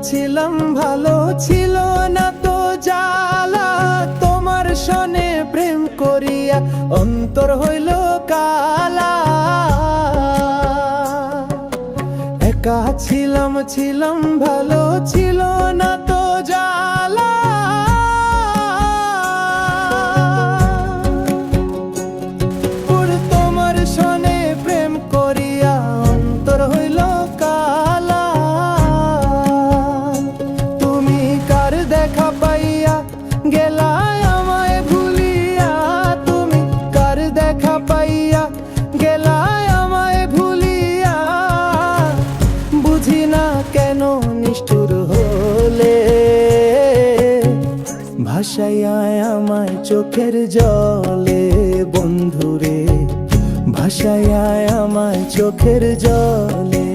ছিলাম ভালো, ছিল না তো জ্বালা। তোমার সনে প্রেম করিয়া অন্তর হইল কালা। একা ছিলাম ভালো, ছিল না তো জ্বালা। তোমার সনে প্রেম করিয়া অন্তর হইল কালা। তুমি কার দেখা পাইয়া গেলায় আমায় ভুলিয়া। তুমি কার দেখা পাইয়া গেলায় আমায় ভুলিয়া। বুঝি না কেন নিষ্ঠুর হলে, ভাসাইয়া আমায় চোখের জলে। বন্ধুরে ভাসাইয়া আমায় চোখের জলে।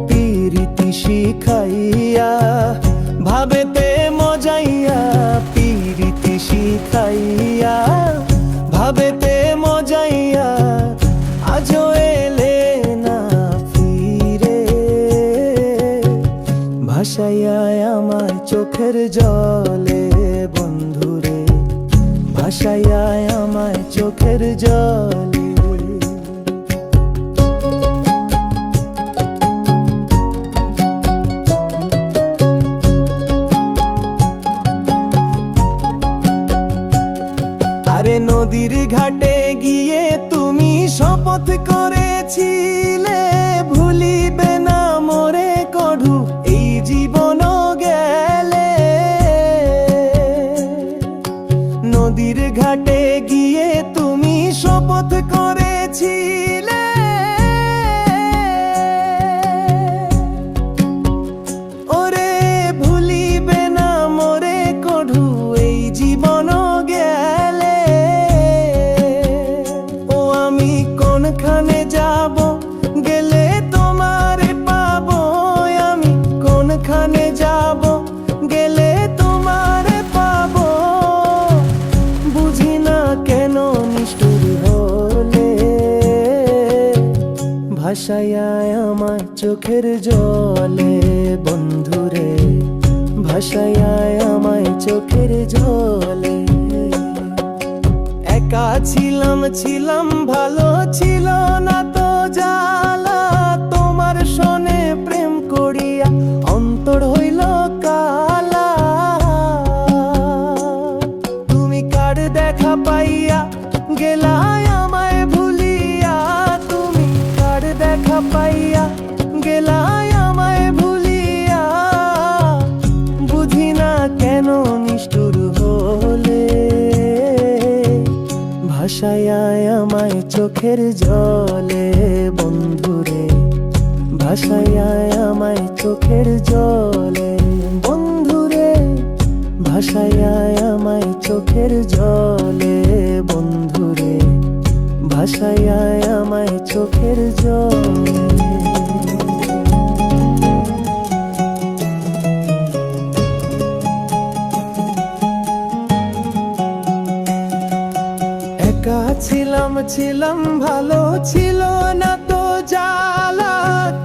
প্রীতি শিখাইয়া ভাবেতে মজাইয়া। প্রীতি শিখাইয়া ভাবেতে মজাইয়া। আজও এলে না ফিরে, ভাসাইয়া আমায় চোখের জলে। বন্ধুরে ভাসাইয়া আমায় চোখের জলে। আরে নদীর ঘাটে গিয়ে তুমি শপথ করেছিলে, ভুলিবে না মোরে কঢু এই জীবন গেলে। নদীর ঘাটে গিয়ে তুমি শপথ করেছিলে, ওরে ভুলিবে না মোরে কঢু এই জীবন গেলে। কোনখানে যাব গেলে তোমারে পাবো। আমি কোনখানে যাব গেলে তোমারে পাবো। বুঝি না কেন নিষ্ঠুর হলে, ভাসাইয়া আমায় চোখের জলে। বন্ধুরে ভাসাইয়া আমায় চোখের জলে। একা ছিলাম ভালো, ছিল না তো জ্বালা। তোমার সনে প্রেম করিয়া অন্তর হইল কালা। তুমি কার দেখা পাইয়া গেলায় আমায় ভুলিয়া। তুমি কার দেখা পাইয়া গেলায় আমায় ভুলিয়া। বুঝি না কেন নিষ্ঠুর হলে, ভাসাইয়া আমায় চোখের জলে। বন্ধুরে ভাসাইয়া আমায় চোখের জলে। বন্ধুরে ভাসাইয়া আমায় চোখের জলে। বন্ধুরে ভাসাইয়া আমায় চোখের জলে। একা ছিলাম ভালো, ছিল না তো জ্বালা।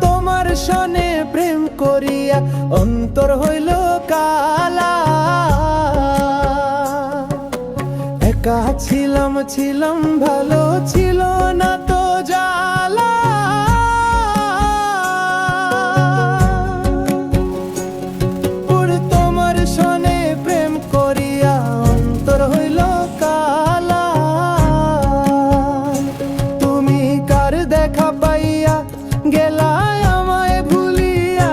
তোমার সনে প্রেম করিয়া অন্তর হইল কালা। একা ছিলাম ভালো, ছিল না তো জ্বালা। তোমার সনে প্রেম করিয়া অন্তর হইল কালা। তুমি কার দেখা পাইয়া গেলায় আমায় ভুলিয়া।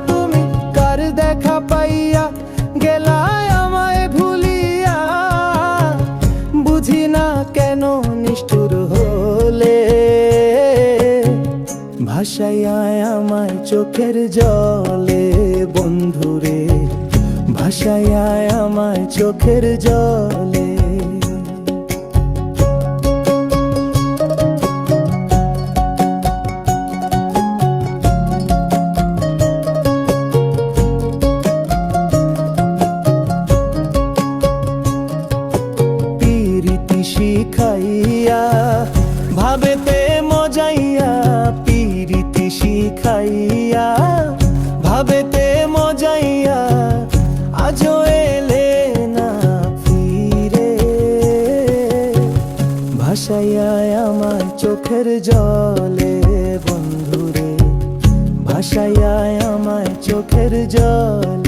তুমি কার দেখা পাইয়া গেলায় আমায় ভুলিয়া। বুঝি না কেন নিষ্ঠুর হলে, ভাসাইয়া আমায় চোখের জলে। বন্ধুরে ভাসাইয়া আমায় চোখের জলে। আজও এলে না ফিরে, ভাসাইয়া আমায় চোখের জলে বন্ধুরে, ভাসাইয়া আমায় চোখের জলে।